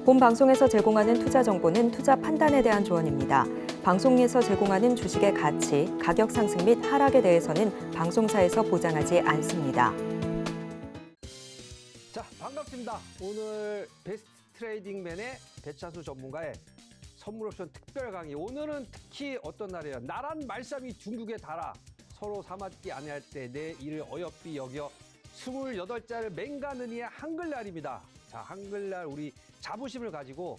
본 방송에서 제공하는 투자 정보는 투자 판단에 대한 조언입니다. 방송에서 제공하는 주식의 가치, 가격 상승 및 하락에 대해서는 방송사에서 보장하지 않습니다. 자, 반갑습니다. 오늘 베스트 트레이딩맨의 배차수 전문가의 선물 옵션 특별 강의. 오늘은 특히 어떤 날이에요? 나란 말씀이 중국에 달아 서로 사맞기 아니할 때 내 이를 어여삐 여겨 28자를 맹가느니의 한글날입니다. 자, 한글날 우리 자부심을 가지고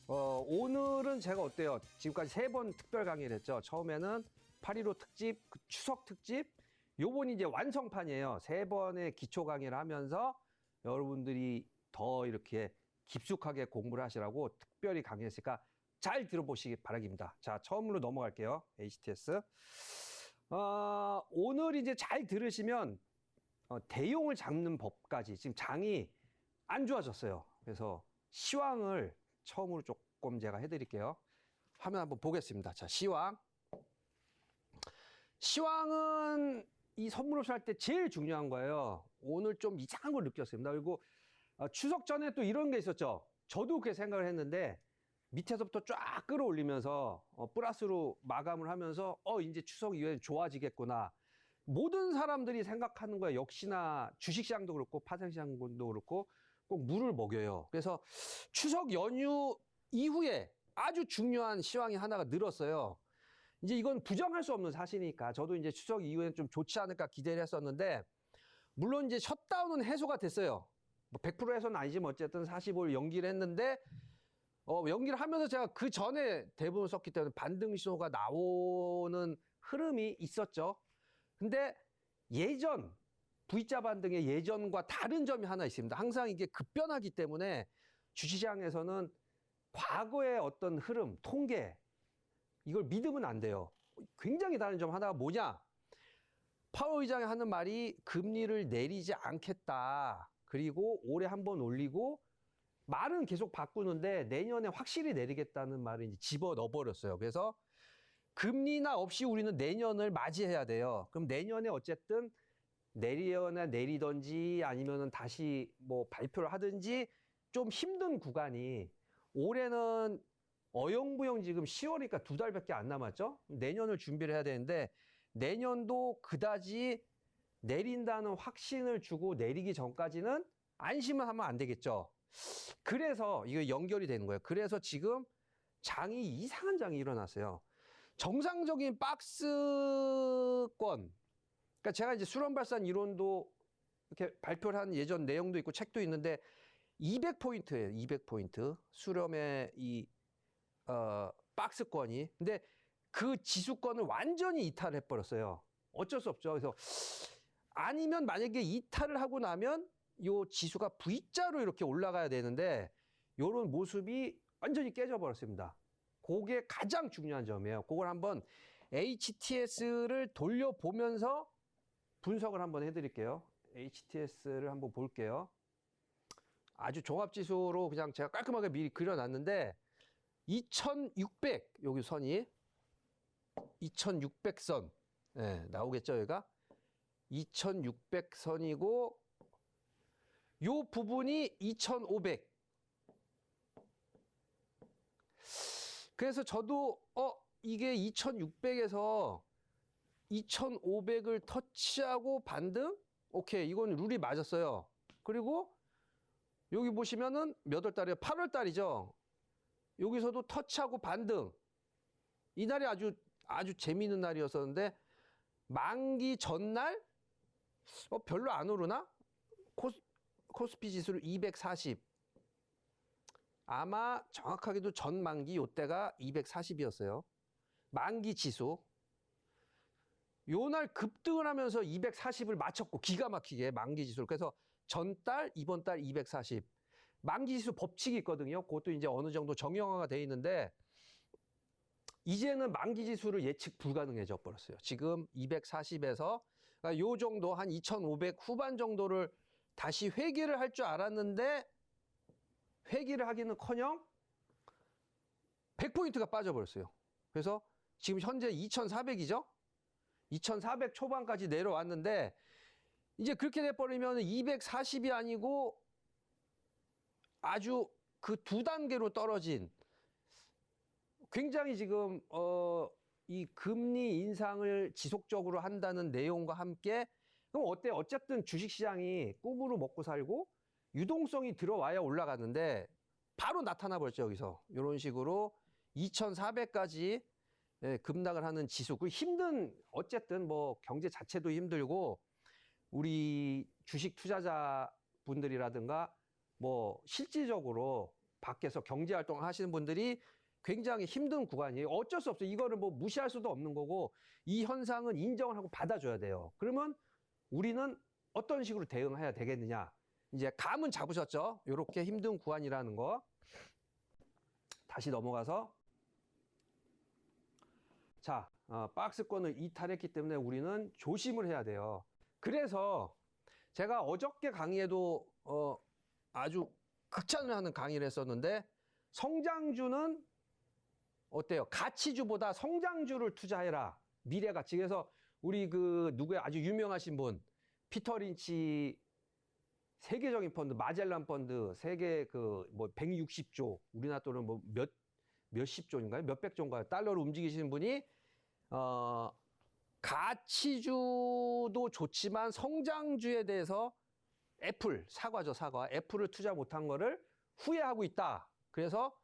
오늘은 제가 어때요? 지금까지 3번 특별 강의를 했죠. 처음에는 8.15 특집, 추석 특집, 요번이 이제 완성판이에요. 3번의 기초 강의를 하면서 여러분들이 더 이렇게 깊숙하게 공부를 하시라고 특별히 강의했으니까 잘 들어보시기 바랍니다. 자, 처음으로 넘어갈게요. HTS. 오늘 이제 잘 들으시면 대용을 잡는 법까지 지금 장이 안 좋아졌어요. 그래서 시황을 처음으로 조금 제가 해드릴게요. 화면 한번 보겠습니다. 자, 시황은 이 선물 옵션 할 때 제일 중요한 거예요. 오늘 좀 이상한 걸 느꼈습니다. 그리고 추석 전에 또 이런 게 있었죠. 저도 그렇게 생각을 했는데 밑에서부터 쫙 끌어올리면서 플러스로 마감을 하면서 이제 추석 이후에 좋아지겠구나. 모든 사람들이 생각하는 거예요. 역시나 주식시장도 그렇고 파생시장도 그렇고 꼭 물을 먹여요. 그래서 추석 연휴 이후에 아주 중요한 시황이 하나가 늘었어요. 이제 이건 부정할 수 없는 사실이니까 저도 이제 추석 이후에는 좀 좋지 않을까 기대를 했었는데, 물론 이제 셧다운은 해소가 됐어요. 뭐 100% 해소는 아니지만 어쨌든 45일 연기를 했는데 연기를 하면서 제가 그 전에 대부분 썼기 때문에 반등 신호가 나오는 흐름이 있었죠. 근데 예전 V자 반등의 예전과 다른 점이 하나 있습니다. 항상 이게 급변하기 때문에 주시장에서는 과거의 어떤 흐름, 통계, 이걸 믿으면 안 돼요. 굉장히 다른 점 하나가 뭐냐? 파월 의장이 하는 말이 금리를 내리지 않겠다. 그리고 올해 한번 올리고 말은 계속 바꾸는데 내년에 확실히 내리겠다는 말을 이제 집어 넣어버렸어요. 그래서 금리나 없이 우리는 내년을 맞이해야 돼요. 그럼 내년에 어쨌든 내리거나 내리든지 아니면은 다시 뭐 발표를 하든지 좀 힘든 구간이, 올해는 어영부영 지금 10월이니까 2달밖에 안 남았죠. 내년을 준비를 해야 되는데 내년도 그다지 내린다는 확신을 주고 내리기 전까지는 안심을 하면 안 되겠죠. 그래서 이거 연결이 되는 거예요. 그래서 지금 장이 이상한 장이 일어났어요. 정상적인 박스권, 그러니까 제가 이제 수렴발산 이론도 이렇게 발표를 한 예전 내용도 있고 책도 있는데 200포인트예요. 200포인트. 수렴의 이 박스권이. 근데 그 지수권을 완전히 이탈을 해버렸어요. 어쩔 수 없죠. 그래서 아니면 만약에 이탈을 하고 나면 요 지수가 V자로 이렇게 올라가야 되는데 요런 모습이 완전히 깨져버렸습니다. 그게 가장 중요한 점이에요. 그걸 한번 HTS를 돌려보면서 분석을 한번 해드릴게요. HTS를 한번 볼게요. 아주 종합지수로 그냥 제가 깔끔하게 미리 그려놨는데 2600, 여기 선이 2600선 나오겠죠, 여기가? 2600선이고 요 부분이 2500. 그래서 저도 이게 2600에서 2500을 터치하고 반등? 오케이, 이건 룰이 맞았어요. 그리고 여기 보시면은 몇 월 달이에요? 8월 달이죠. 여기서도 터치하고 반등. 이날이 아주 재미있는 날이었었는데 만기 전날 별로 안 오르나? 코스피 지수를 240. 아마 정확하게도 전 만기 요때가 240이었어요. 만기 지수. 요날 급등을 하면서 240을 맞췄고 기가 막히게 만기 지수를. 그래서 전달, 이번 달 240. 만기 지수 법칙이 있거든요. 그것도 이제 어느 정도 정형화가 돼 있는데 이제는 만기 지수를 예측 불가능해져 버렸어요. 지금 240에서 그러니까 요 정도 한 2500 후반 정도를 다시 회귀를 할 줄 알았는데 회귀를 하기는커녕 100포인트가 빠져버렸어요. 그래서 지금 현재 2400이죠? 2400 초반까지 내려왔는데 이제 그렇게 돼버리면 240이 아니고 아주 그 두 단계로 떨어진 굉장히 지금 이 금리 인상을 지속적으로 한다는 내용과 함께 그럼 어때? 어쨌든 주식시장이 꿈으로 먹고 살고 유동성이 들어와야 올라가는데 바로 나타나 버렸죠. 여기서 이런 식으로 2,400까지 급락을 하는 지수. 그 힘든 어쨌든 뭐 경제 자체도 힘들고 우리 주식 투자자 분들이라든가 뭐 실질적으로 밖에서 경제 활동을 하시는 분들이 굉장히 힘든 구간이에요. 어쩔 수 없어요. 이거를 뭐 무시할 수도 없는 거고 이 현상은 인정을 하고 받아줘야 돼요. 그러면 우리는 어떤 식으로 대응해야 되겠느냐. 이제 감은 잡으셨죠? 이렇게 힘든 구간이라는 거. 다시 넘어가서 자, 박스권을 이탈했기 때문에 우리는 조심을 해야 돼요. 그래서 제가 어저께 강의에도 아주 극찬을 하는 강의를 했었는데 성장주는 어때요? 가치주보다 성장주를 투자해라. 미래가치. 그래서 우리 그 누구야 아주 유명하신 분 피터 린치 세계적인 펀드 마젤란 펀드 세계 그 뭐 160조 우리나라 돈은 뭐 몇십 조인가요? 몇백 조인가요? 달러로 움직이시는 분이 가치주도 좋지만 성장주에 대해서 애플 사과죠 사과 애플을 투자 못한 거를 후회하고 있다. 그래서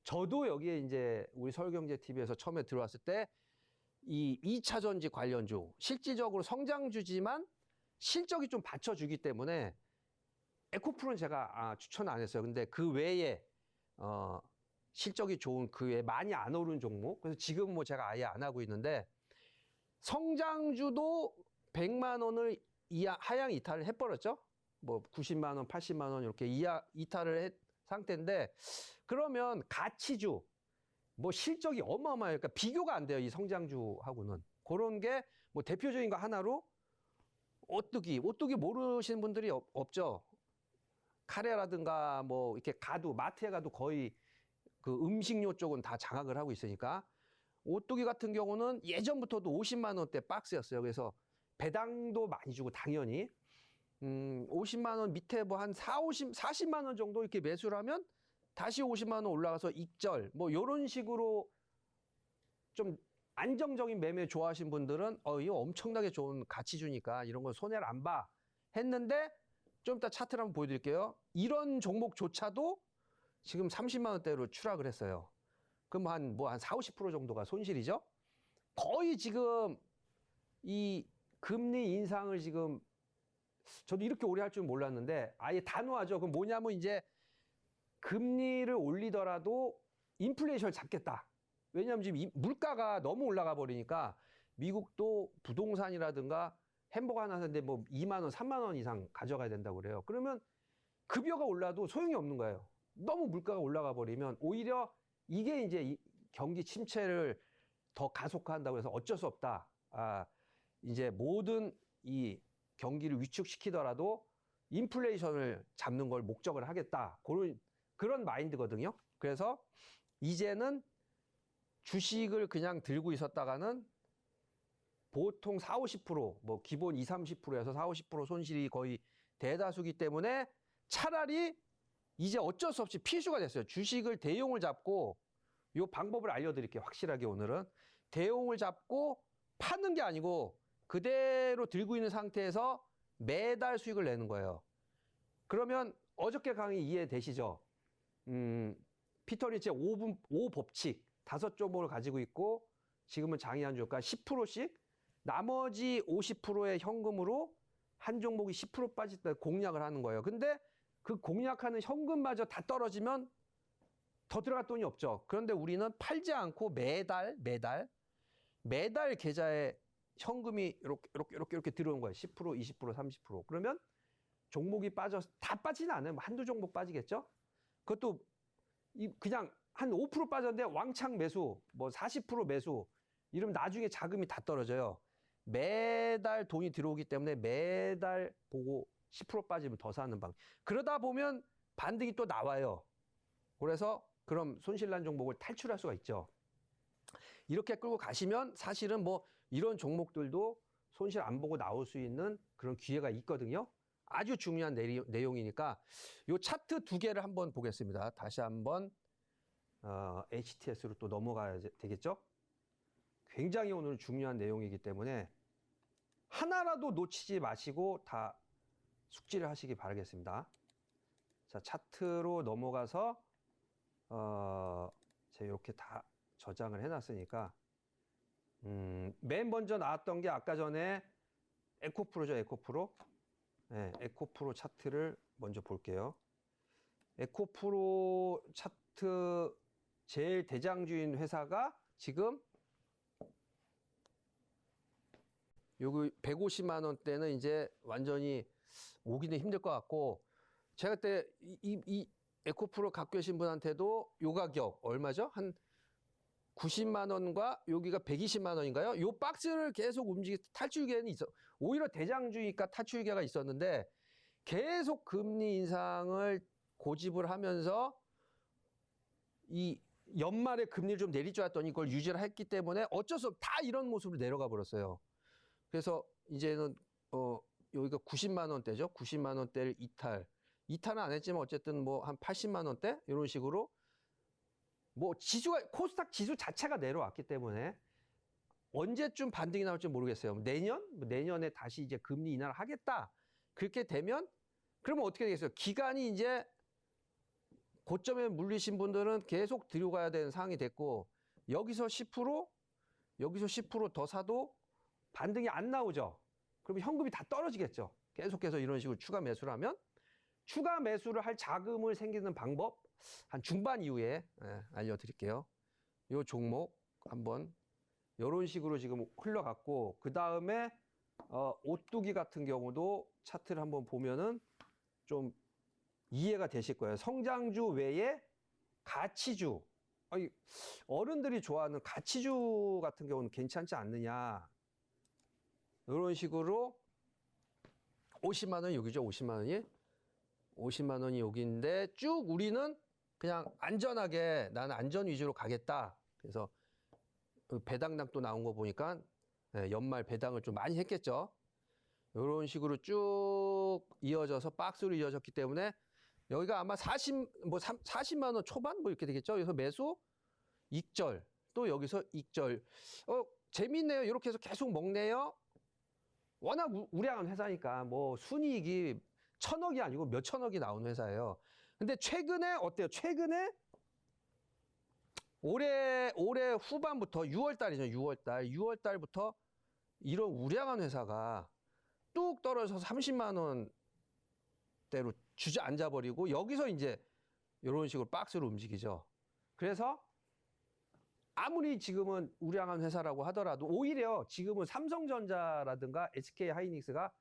저도 여기에 이제 우리 서울경제TV에서 처음에 들어왔을 때 이 2차 전지 관련주 실질적으로 성장주지만 실적이 좀 받쳐주기 때문에 에코프로는 제가 추천 안 했어요. 근데 그 외에 실적이 좋은 그 외에 많이 안 오른 종목 그래서 지금 뭐 제가 아예 안 하고 있는데 성장주도 100만 원을 하향 이탈을 해버렸죠. 뭐 90만 원, 80만 원 이렇게 이탈을 한 상태인데 그러면 가치주 뭐 실적이 어마어마해요. 그러니까 비교가 안 돼요. 이 성장주하고는. 그런 게 뭐 대표적인 거 하나로 오뚜기 모르시는 분들이 없죠. 카레라든가 뭐 이렇게 가도 마트에 가도 거의 그 음식료 쪽은 다 장악을 하고 있으니까 오뚜기 같은 경우는 예전부터도 50만 원대 박스였어요. 그래서 배당도 많이 주고 당연히 50만 원 밑에 뭐 한 40만 원 정도 이렇게 매수를 하면 다시 50만 원 올라가서 익절 뭐 이런 식으로 좀 안정적인 매매 좋아하시는 분들은 이거 엄청나게 좋은 가치주니까 이런 건 손해를 안 봐 했는데 좀 이따 차트를 한번 보여드릴게요. 이런 종목조차도 지금 30만 원대로 추락을 했어요. 그럼 한 4, 50% 정도가 손실이죠. 거의 지금 이 금리 인상을 지금 저도 이렇게 오래 할 줄 몰랐는데 아예 단호하죠. 그럼 뭐냐면 이제 금리를 올리더라도 인플레이션을 잡겠다. 왜냐하면 지금 물가가 너무 올라가 버리니까 미국도 부동산이라든가 햄버거 하나 사는데 뭐 2만 원, 3만 원 이상 가져가야 된다고 그래요. 그러면 급여가 올라도 소용이 없는 거예요. 너무 물가가 올라가 버리면 오히려 이게 이제 경기 침체를 더 가속화한다고 해서 어쩔 수 없다. 이제 모든 이 경기를 위축시키더라도 인플레이션을 잡는 걸 목적을 하겠다. 그런 마인드거든요. 그래서 이제는 주식을 그냥 들고 있었다가는 보통 4, 50%, 뭐 기본 20, 30%에서 4, 50% 손실이 거의 대다수기 때문에 차라리 이제 어쩔 수 없이 필수가 됐어요. 주식을 대용을 잡고 요 방법을 알려드릴게요. 확실하게 오늘은. 대용을 잡고 파는 게 아니고 그대로 들고 있는 상태에서 매달 수익을 내는 거예요. 그러면 어저께 강의 이해되시죠? 피터 린치의 5법칙 5종목을 가지고 있고 지금은 장이한 주가 10%씩 나머지 50%의 현금으로 한 종목이 10% 빠질 때 공략을 하는 거예요. 근데 그 공략하는 현금마저 다 떨어지면 더 들어갈 돈이 없죠. 그런데 우리는 팔지 않고 매달 계좌에 현금이 이렇게 들어오는 거예요. 10%, 20%, 30%. 그러면 종목이 다 빠지는 않아요. 한두 종목 빠지겠죠? 그것도 그냥 한 5% 빠졌는데 왕창 매수, 뭐 40% 매수, 이러면 나중에 자금이 다 떨어져요. 매달 돈이 들어오기 때문에 매달 보고 10% 빠지면 더 사는 방법. 그러다 보면 반등이 또 나와요. 그래서 그럼 손실난 종목을 탈출할 수가 있죠. 이렇게 끌고 가시면 사실은 뭐 이런 종목들도 손실 안 보고 나올 수 있는 그런 기회가 있거든요. 아주 중요한 내용이니까 요 차트 두 개를 한번 보겠습니다. 다시 한번 HTS로 또 넘어가야 되겠죠? 굉장히 오늘 중요한 내용이기 때문에 하나라도 놓치지 마시고 다 숙지를 하시기 바라겠습니다. 자, 차트로 넘어가서 제가 이렇게 다 저장을 해놨으니까 맨 먼저 나왔던 게 아까 전에 에코프로죠, 에코프로. 네, 에코프로 차트를 먼저 볼게요. 에코프로 차트 제일 대장주인 회사가 지금 요거 150만 원대는 이제 완전히 오기는 힘들 것 같고, 제가 그때 이 에코프로 갖고 계신 분한테도 요 가격 얼마죠? 한 90만 원과 여기가 120만 원인가요? 요 박스를 계속 탈출기에는 오히려 대장주니까 탈출기가 있었는데 계속 금리 인상을 고집을 하면서 이 연말에 금리를 좀 내릴 줄 알았더니 이걸 유지를 했기 때문에 어쩔 수 없이 다 이런 모습으로 내려가 버렸어요. 그래서 이제는 여기가 90만 원대죠. 90만 원대를 이탈은 안 했지만 어쨌든 뭐 한 80만 원대 이런 식으로 뭐 코스닥 지수 자체가 내려왔기 때문에 언제쯤 반등이 나올지 모르겠어요. 내년에 다시 이제 금리 인하를 하겠다. 그렇게 되면 그러면 어떻게 되겠어요? 기간이 이제 고점에 물리신 분들은 계속 들여가야 되는 상황이 됐고, 여기서 10% 더 사도 반등이 안 나오죠. 그러면 현금이 다 떨어지겠죠. 계속해서 이런 식으로 추가 매수를 하면 추가 매수를 할 자금을 생기는 방법 한 중반 이후에 알려드릴게요. 이 종목 한번 이런 식으로 지금 흘러갔고, 그 다음에 오뚜기 같은 경우도 차트를 한번 보면은 좀 이해가 되실 거예요. 성장주 외에 가치주, 어른들이 좋아하는 가치주 같은 경우는 괜찮지 않느냐, 이런 식으로 50만 원이 여기죠. 50만 원이 여기인데 쭉 우리는 그냥 안전하게 나는 안전 위주로 가겠다. 그래서 배당량 또 나온 거 보니까 연말 배당을 좀 많이 했겠죠. 이런 식으로 쭉 이어져서 박스로 이어졌기 때문에 여기가 아마 40만 원 초반 뭐 이렇게 되겠죠. 그래서 매수 익절, 또 여기서 익절. 재밌네요. 이렇게 해서 계속 먹네요. 워낙 우량한 회사니까 뭐 순이익이 1,000억이 아니고 몇 천억이 나오는 회사예요. 근데 최근에 어때요? 최근에 올해 후반부터 6월 달이죠. 6월 달부터 이런 우량한 회사가 뚝 떨어져서 30만 원대로 주저앉아 버리고 여기서 이제 이런 식으로 박스로 움직이죠. 그래서 아무리 지금은 우량한 회사라고 하더라도 오히려 지금은 삼성전자라든가 SK하이닉스가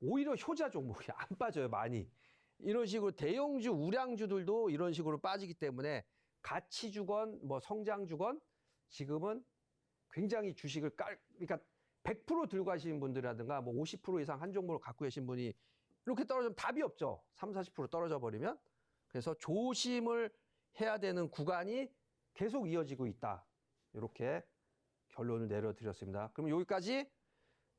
오히려 효자 종목이 안 빠져요, 많이. 이런 식으로 대형주, 우량주들도 이런 식으로 빠지기 때문에 가치주건, 뭐 성장주건 지금은 굉장히 주식을 그러니까 100% 들고 가시는 분들이라든가 뭐 50% 이상 한 종목을 갖고 계신 분이 이렇게 떨어지면 답이 없죠. 30, 40% 떨어져 버리면. 그래서 조심을 해야 되는 구간이 계속 이어지고 있다. 이렇게 결론을 내려드렸습니다. 그럼 여기까지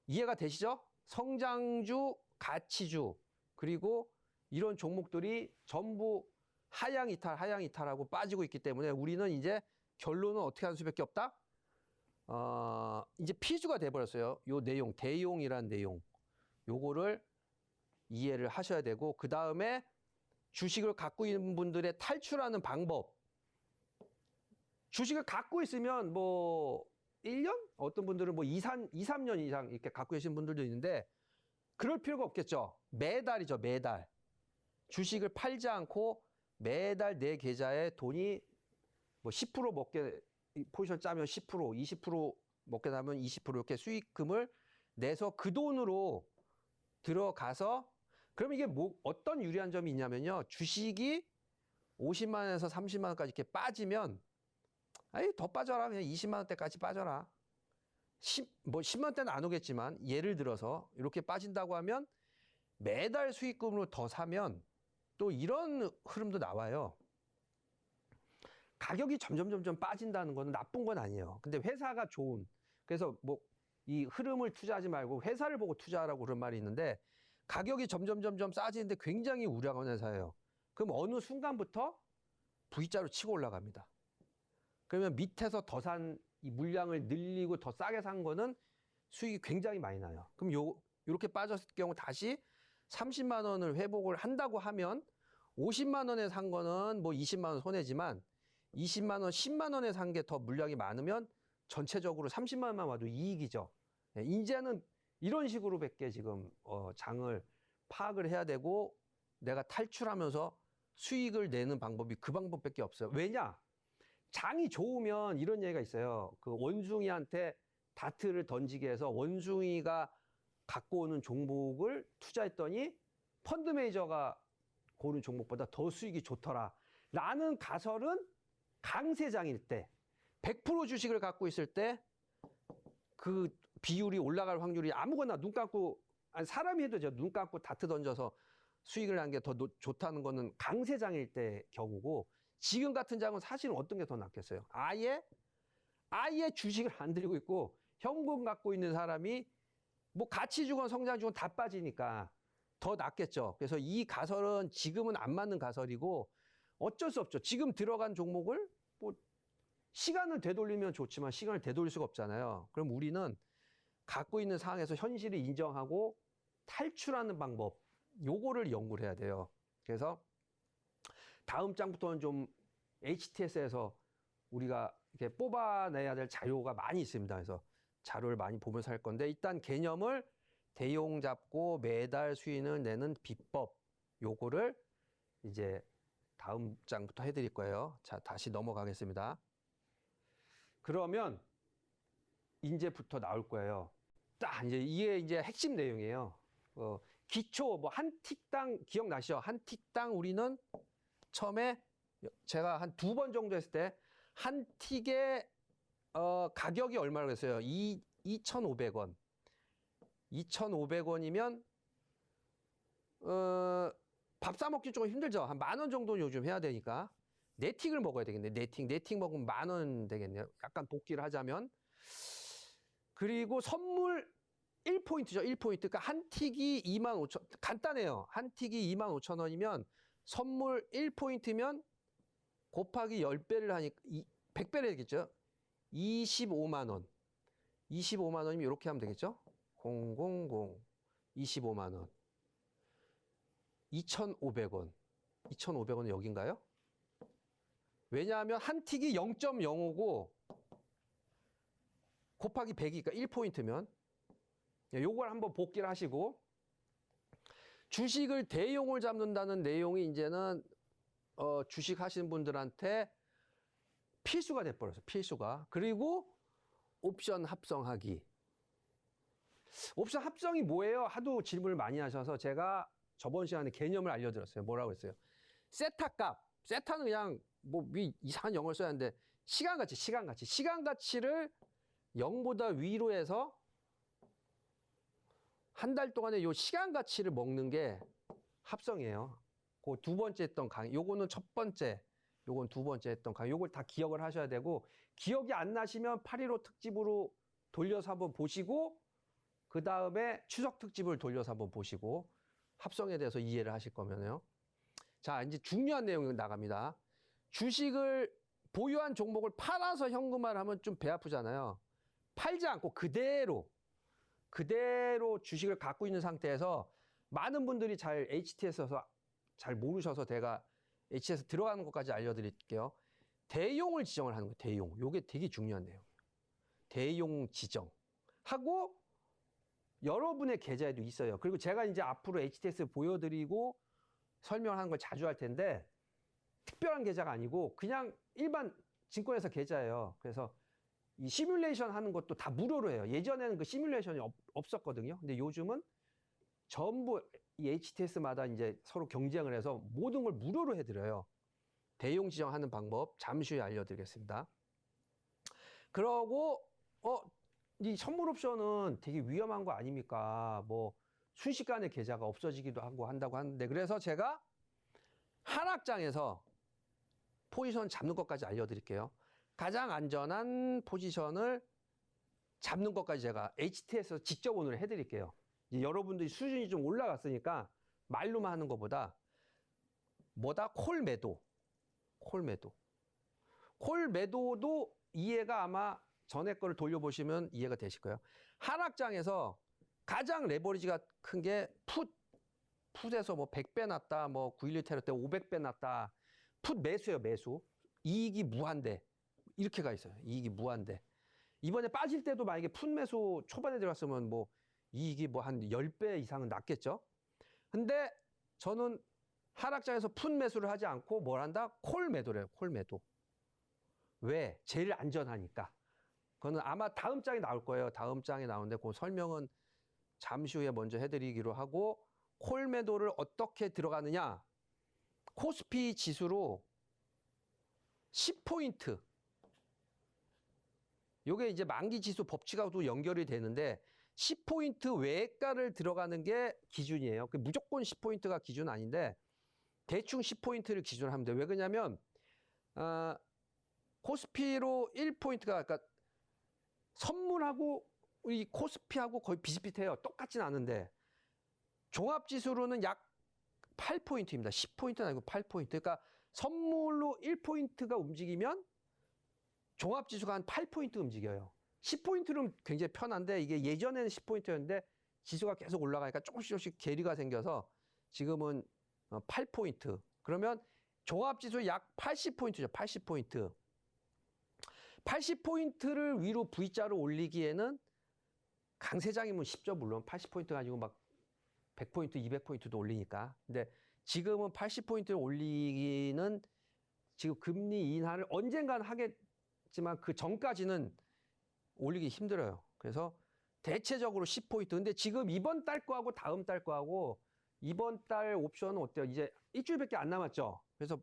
이해가 되시죠? 성장주, 가치주, 그리고 이런 종목들이 전부 하향 이탈하고 빠지고 있기 때문에 우리는 이제 결론은 어떻게 하는 수밖에 없다? 이제 피주가 돼버렸어요. 요 내용, 대용이란 내용. 요거를 이해를 하셔야 되고, 그 다음에 주식을 갖고 있는 분들의 탈출하는 방법. 주식을 갖고 있으면 뭐 1년? 어떤 분들은 뭐 2, 3년 이상 이렇게 갖고 계신 분들도 있는데 그럴 필요가 없겠죠. 매달이죠, 매달. 주식을 팔지 않고 매달 내 계좌에 돈이 뭐 10% 먹게, 포지션 짜면 10%, 20% 먹게 되면 20% 이렇게 수익금을 내서 그 돈으로 들어가서, 그럼 이게 뭐 어떤 유리한 점이 있냐면요. 주식이 50만 원에서 30만 원까지 이렇게 빠지면 더 빠져라. 그냥 20만 원대까지 빠져라. 10만 원대는 안 오겠지만 예를 들어서 이렇게 빠진다고 하면 매달 수익금으로 더 사면 또 이런 흐름도 나와요. 가격이 점점 빠진다는 건 나쁜 건 아니에요. 근데 회사가 좋은, 그래서 뭐 이 흐름을 투자하지 말고 회사를 보고 투자하라고 그런 말이 있는데, 가격이 점점 싸지는데 굉장히 우량한 회사예요. 그럼 어느 순간부터 V자로 치고 올라갑니다. 그러면 밑에서 더 산 이 물량을 늘리고 더 싸게 산 거는 수익이 굉장히 많이 나요. 그럼 요렇게 빠졌을 경우 다시 30만 원을 회복을 한다고 하면 50만 원에 산 거는 뭐 20만 원 손해지만 20만 원, 10만 원에 산 게 더 물량이 많으면 전체적으로 30만 원만 와도 이익이죠. 예, 이제는 이런 식으로밖에 지금 장을 파악을 해야 되고 내가 탈출하면서 수익을 내는 방법이 그 방법밖에 없어요. 왜냐? 장이 좋으면 이런 얘기가 있어요. 그 원숭이한테 다트를 던지게 해서 원숭이가 갖고 오는 종목을 투자했더니 펀드 매니저가 고른 종목보다 더 수익이 좋더라. 라는 가설은 강세장일 때, 100% 주식을 갖고 있을 때 그 비율이 올라갈 확률이 아무거나 눈 감고, 아니 사람이 해도 눈 감고 다트 던져서 수익을 난 게 더 좋다는 거는 강세장일 때 경우고, 지금 같은 장은 사실은 어떤 게 더 낫겠어요? 아예 주식을 안 들고 있고 현금 갖고 있는 사람이 뭐 가치 주건 성장 주건 다 빠지니까 더 낫겠죠. 그래서 이 가설은 지금은 안 맞는 가설이고 어쩔 수 없죠. 지금 들어간 종목을 뭐 시간을 되돌리면 좋지만 시간을 되돌릴 수가 없잖아요. 그럼 우리는 갖고 있는 상황에서 현실을 인정하고 탈출하는 방법, 요거를 연구를 해야 돼요. 그래서 다음 장부터는 좀 HTS에서 우리가 이렇게 뽑아내야 될 자료가 많이 있습니다. 그래서 자료를 많이 보면서 할 건데, 일단 개념을 대용 잡고 매달 수익을 내는 비법, 요거를 이제 다음 장부터 해드릴 거예요. 자, 다시 넘어가겠습니다. 그러면 이제부터 나올 거예요. 딱 이게 이제 핵심 내용이에요. 기초 뭐 한 틱당 기억나시죠? 한 틱당 우리는 처음에 제가 한 2번 정도 했을 때 한 틱의 가격이 얼마라고 했어요? 2,500원. 2,500원이면 밥 사 먹기 조금 힘들죠. 한 10,000원 정도 요즘 해야 되니까 네 틱을 먹어야 되겠네. 네 틱 먹으면 10,000원 되겠네요. 약간 복기를 하자면. 그리고 선물 1포인트죠. 1포인트. 그러니까 한 틱이 25,000원. 간단해요. 한 틱이 25,000원이면 선물 1포인트면 곱하기 10배를 하니까 100배를 되겠죠. 25만 원. 25만 원이면 이렇게 하면 되겠죠. 000 25만 원. 2,500원. 2,500원은 여긴가요? 왜냐하면 한 틱이 0.05고 곱하기 100이니까 1포인트면 요걸 한번 복기를 하시고, 주식을 대용을 잡는다는 내용이 이제는 주식 하시는 분들한테 필수가 돼버렸어요. 필수가. 그리고 옵션 합성하기. 옵션 합성이 뭐예요? 하도 질문을 많이 하셔서 제가 저번 시간에 개념을 알려드렸어요. 뭐라고 했어요? 세타 값. 세타는 그냥 뭐 이상한 영어를 써야 하는데 시간가치를 0보다 위로 해서 한 달 동안에 요 시간가치를 먹는 게 합성이에요. 그 두 번째 했던 강의, 요거는 첫 번째, 요건 두 번째 했던 강의, 요걸 다 기억을 하셔야 되고, 기억이 안 나시면 8.15 특집으로 돌려서 한번 보시고, 그 다음에 추석 특집을 돌려서 한번 보시고, 합성에 대해서 이해를 하실 거면요. 자, 이제 중요한 내용이 나갑니다. 주식을 보유한 종목을 팔아서 현금화를 하면 좀 배 아프잖아요. 팔지 않고 그대로 주식을 갖고 있는 상태에서, 많은 분들이 잘 HTS에서 잘 모르셔서 제가 HTS 들어가는 것까지 알려드릴게요. 대용을 지정을 하는 거예요. 대용. 요게 되게 중요한 내용이에요. 대용 지정하고 여러분의 계좌에도 있어요. 그리고 제가 이제 앞으로 HTS 보여드리고 설명하는 걸 자주 할 텐데, 특별한 계좌가 아니고 그냥 일반 증권회사 계좌예요. 그래서 이 시뮬레이션 하는 것도 다 무료로 해요. 예전에는 그 시뮬레이션이 없었거든요. 근데 요즘은 전부 이 HTS마다 이제 서로 경쟁을 해서 모든 걸 무료로 해드려요. 대용 지정하는 방법 잠시 후에 알려드리겠습니다. 그러고 이 선물 옵션은 되게 위험한 거 아닙니까? 뭐 순식간에 계좌가 없어지기도 하고 한다고 하는데, 그래서 제가 하락장에서 포지션 잡는 것까지 알려드릴게요. 가장 안전한 포지션을 잡는 것까지 제가 HTS에서 직접 오늘 해드릴게요. 이제 여러분들이 수준이 좀 올라갔으니까 말로만 하는 것보다 뭐다? 콜 매도. 콜 매도. 콜 매도도 이해가 아마 전에 거를 돌려보시면 이해가 되실 거예요. 하락장에서 가장 레버리지가 큰 게 풋에서 뭐 100배 났다, 뭐 9.11 테러 때 500배 났다. 풋 매수예요, 매수. 이익이 무한대. 이렇게 가 있어요. 이익이 무한대. 이번에 빠질 때도 만약에 풋 매수 초반에 들어갔으면 뭐 이익이 뭐 한 10배 이상은 났겠죠. 근데 저는 하락장에서 풋 매수를 하지 않고 뭘 한다? 콜 매도래요. 콜 매도. 왜? 제일 안전하니까. 그거는 아마 다음 장에 나올 거예요. 다음 장에 나오는데 그 설명은 잠시 후에 먼저 해드리기로 하고, 콜 매도를 어떻게 들어가느냐? 코스피 지수로 10포인트. 요게 이제 만기 지수 법칙하고도 연결이 되는데 10포인트 외가를 들어가는 게 기준이에요. 무조건 10포인트가 기준 아닌데 대충 10포인트를 기준으로 하면 돼요. 왜 그러냐면 코스피로 1포인트가 그러니까 선물하고 이 코스피하고 거의 비슷비슷해요. 똑같진 않은데 종합지수로는 약 8포인트입니다. 10포인트는 아니고 8포인트. 그러니까 선물로 1포인트가 움직이면 종합지수가 한 8포인트 움직여요. 10포인트는 굉장히 편한데 이게 예전에는 10포인트였는데 지수가 계속 올라가니까 조금씩 괴리가 생겨서 지금은 8포인트. 그러면 종합지수 약 80포인트죠. 80포인트. 80포인트를 위로 V자로 올리기에는 강세장이면 쉽죠. 물론 80포인트가 아니고 막 100포인트, 200포인트도 올리니까. 근데 지금은 80포인트를 올리기는 지금 금리 인하를 언젠간 하겠지만 그 전까지는 올리기 힘들어요. 그래서 대체적으로 10포인트. 근데 지금 이번 달 거하고 다음 달 거하고 이번 달 옵션은 어때요? 이제 일주일밖에 안 남았죠. 그래서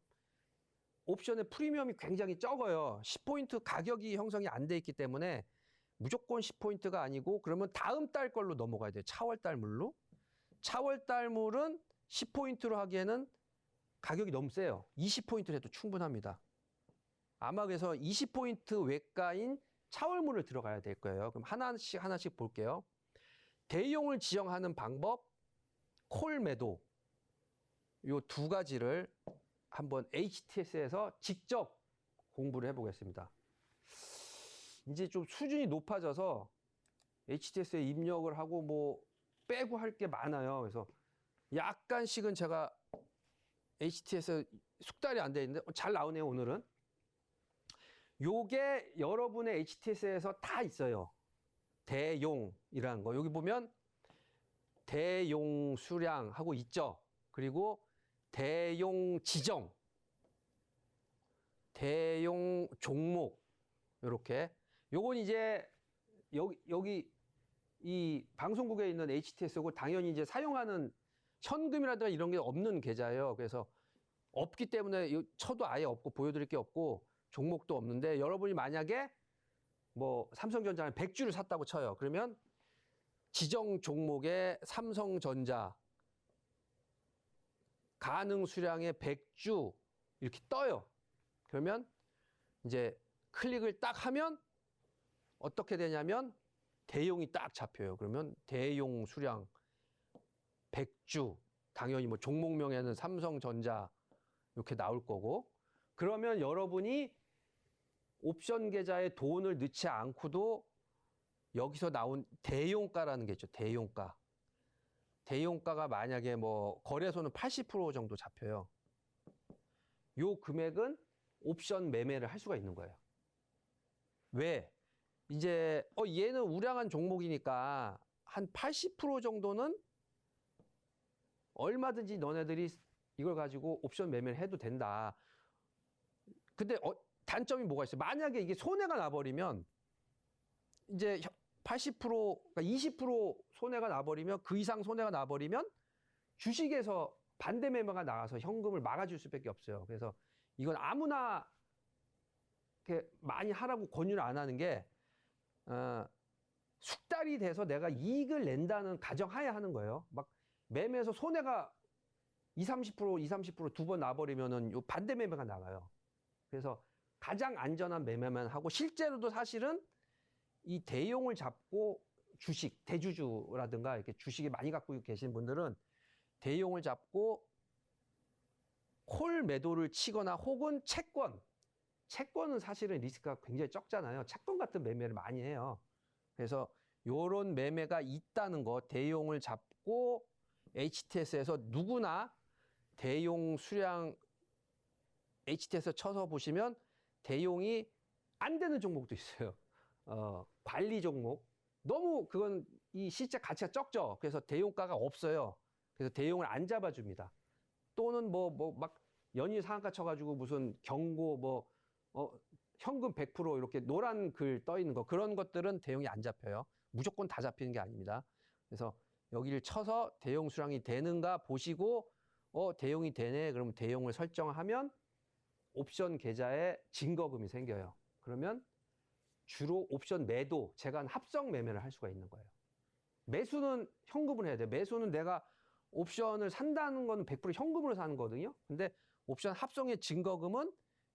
옵션의 프리미엄이 굉장히 적어요. 10포인트 가격이 형성이 안 돼 있기 때문에 무조건 10포인트가 아니고 그러면 다음 달 걸로 넘어가야 돼요. 차월 달물로. 차월 달물은 10포인트로 하기에는 가격이 너무 세요. 20포인트를 해도 충분합니다. 아마 그래서 20포인트 외가인 차월물을 들어가야 될 거예요. 그럼 하나씩 볼게요. 대용을 지정하는 방법, 콜 매도. 요 두 가지를 한번 HTS에서 직접 공부를 해보겠습니다. 이제 좀 수준이 높아져서 HTS에 입력을 하고 뭐 빼고 할 게 많아요. 그래서 약간씩은 제가 HTS 숙달이 안 돼 있는데 잘 나오네요, 오늘은. 요게 여러분의 HTS에서 다 있어요. 대용이라는 거. 여기 보면 대용 수량하고 있죠. 그리고 대용 지정, 대용 종목, 요렇게. 요건 이제 여기 이 방송국에 있는 HTS고 당연히 이제 사용하는 현금이라든가 이런 게 없는 계좌예요. 그래서 없기 때문에 쳐도 아예 없고 보여드릴 게 없고 종목도 없는데 여러분이 만약에 뭐 삼성전자는 100주를 샀다고 쳐요. 그러면 지정 종목에 삼성전자 가능 수량의 100주 이렇게 떠요. 그러면 이제 클릭을 딱 하면 어떻게 되냐면 대용이 딱 잡혀요. 그러면 대용 수량 100주 당연히 뭐 종목명에는 삼성전자 이렇게 나올 거고 그러면 여러분이 옵션 계좌에 돈을 넣지 않고도 여기서 나온 대용가라는 게 있죠. 대용가. 대용가가 만약에 뭐 거래소는 80% 정도 잡혀요. 요 금액은 옵션 매매를 할 수가 있는 거예요. 왜? 이제 얘는 우량한 종목이니까 한 80% 정도는 얼마든지 너네들이 이걸 가지고 옵션 매매를 해도 된다. 근데 단점이 뭐가 있어요? 만약에 이게 손해가 나버리면 이제 80%, 그러니까 20% 손해가 나버리면 그 이상 손해가 나버리면 주식에서 반대 매매가 나가서 현금을 막아줄 수밖에 없어요. 그래서 이건 아무나 이렇게 많이 하라고 권유를 안 하는 게 숙달이 돼서 내가 이익을 낸다는 가정하에 하는 거예요. 막 매매에서 손해가 20, 30% 두 번 나버리면은 요 반대 매매가 나가요. 그래서 가장 안전한 매매만 하고 실제로도 사실은 이 대용을 잡고 주식, 대주주라든가 이렇게 주식이 많이 갖고 계신 분들은 대용을 잡고 콜 매도를 치거나 혹은 채권은 사실은 리스크가 굉장히 적잖아요. 채권 같은 매매를 많이 해요. 그래서 요런 매매가 있다는 거, 대용을 잡고 HTS에서 누구나 대용 수량 HTS 쳐서 보시면 대용이 안 되는 종목도 있어요. 관리 종목. 너무 그건 이 실제 가치가 적죠. 그래서 대용가가 없어요. 그래서 대용을 안 잡아줍니다. 또는 막 연일 상한가 쳐가지고 무슨 경고 현금 100% 이렇게 노란 글 떠 있는 거 그런 것들은 대용이 안 잡혀요. 무조건 다 잡히는 게 아닙니다. 그래서 여기를 쳐서 대용 수량이 되는가 보시고 대용이 되네 그러면 대용을 설정하면 옵션 계좌에 증거금이 생겨요. 그러면 주로 옵션 매도, 제가 합성 매매를 할 수가 있는 거예요. 매수는 현금으로 해야 돼요. 매수는 내가 옵션을 산다는 건 100% 현금으로 사는 거거든요. 근데 옵션 합성의 증거금은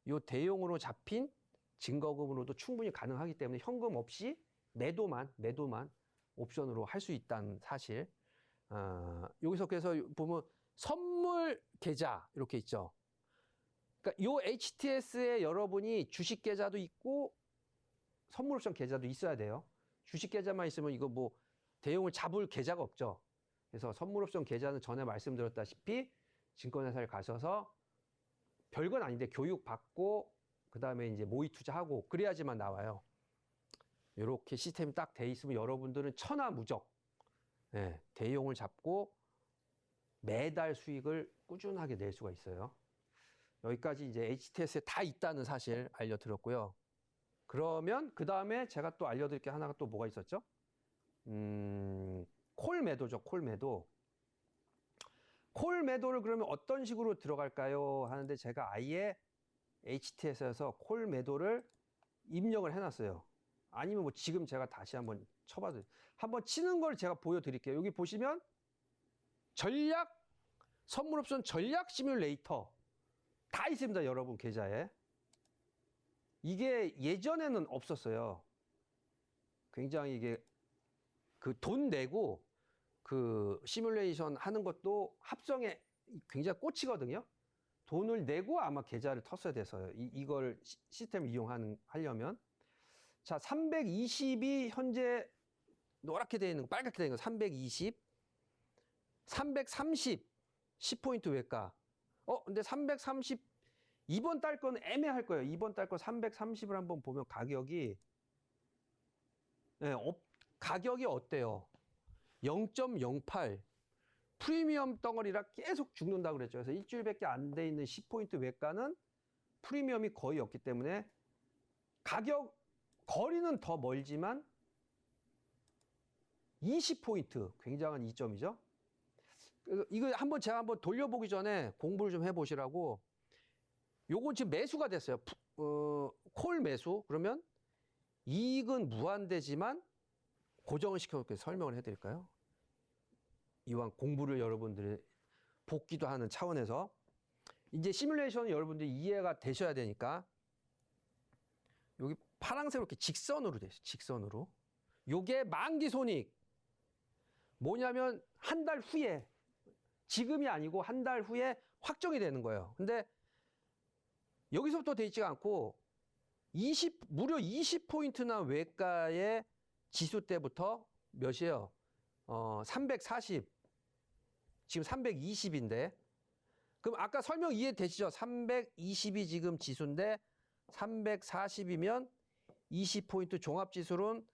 요 대용으로 잡힌 증거금으로도 충분히 가능하기 때문에 현금 없이 매도만 옵션으로 할 수 있다는 사실. 여기서 그래서 보면 선물 계좌 이렇게 있죠. 그러니까 요 HTS에 여러분이 주식 계좌도 있고 선물 옵션 계좌도 있어야 돼요. 주식 계좌만 있으면 이거 뭐 대용을 잡을 계좌가 없죠. 그래서 선물 옵션 계좌는 전에 말씀드렸다시피 증권회사를 가셔서 별건 아닌데 교육 받고 그다음에 이제 모의 투자하고 그래야지만 나와요. 이렇게 시스템이 딱 돼 있으면 여러분들은 천하무적 대용을 잡고 매달 수익을 꾸준하게 낼 수가 있어요. 여기까지 이제 HTS에 다 있다는 사실 알려드렸고요. 그러면 그 다음에 제가 또 알려드릴 게 하나가 또 뭐가 있었죠? 콜 매도죠, 콜 매도. 콜 매도를 그러면 어떤 식으로 들어갈까요? 하는데 제가 아예 HTS에서 콜 매도를 입력을 해놨어요. 아니면 뭐 지금 제가 다시 한번 쳐봐도 한번 치는 걸 제가 보여드릴게요. 여기 보시면 선물 옵션 전략 시뮬레이터 다 있습니다, 여러분 계좌에. 이게 예전에는 없었어요. 굉장히 이게 그 돈 내고 그 시뮬레이션 하는 것도 합성에 굉장히 꽂히거든요. 돈을 내고 아마 계좌를 텄어야 돼서요. 이걸 시스템을 하려면. 자, 320이 현재 노랗게 되어 있는 거, 빨갛게 되어 있는 거 320, 330, 10포인트 외가. 근데 330, 이번 달 거는 애매할 거예요. 이번 달 거 330을 한번 보면 가격이 가격이 어때요? 0.08 프리미엄 덩어리라 계속 죽는다고 그랬죠. 그래서 일주일밖에 안 돼 있는 10포인트 외가는 프리미엄이 거의 없기 때문에 거리는 더 멀지만 20포인트 굉장한 이점이죠. 이거 제가 한번 돌려보기 전에 공부를 좀 해보시라고. 요건 지금 매수가 됐어요. 콜 매수. 그러면 이익은 무한대지만 고정을 시켜놓고 설명을 해드릴까요? 이왕 공부를 여러분들이 복기도 하는 차원에서 이제 시뮬레이션은 여러분들이 이해가 되셔야 되니까 여기 파란색으로 이렇게 직선으로 돼 있어요. 직선으로. 요게 만기 손익. 뭐냐면 한 달 후에 지금이 아니고 한 달 후에 확정이 되는 거예요. 근데 여기서부터 돼 있지가 않고 무려 20포인트나 외가의 지수 때부터 몇이에요? 340. 지금 320인데. 그럼 아까 설명 이해되시죠? 320이 지금 지수인데 340이면 20포인트 종합지수로는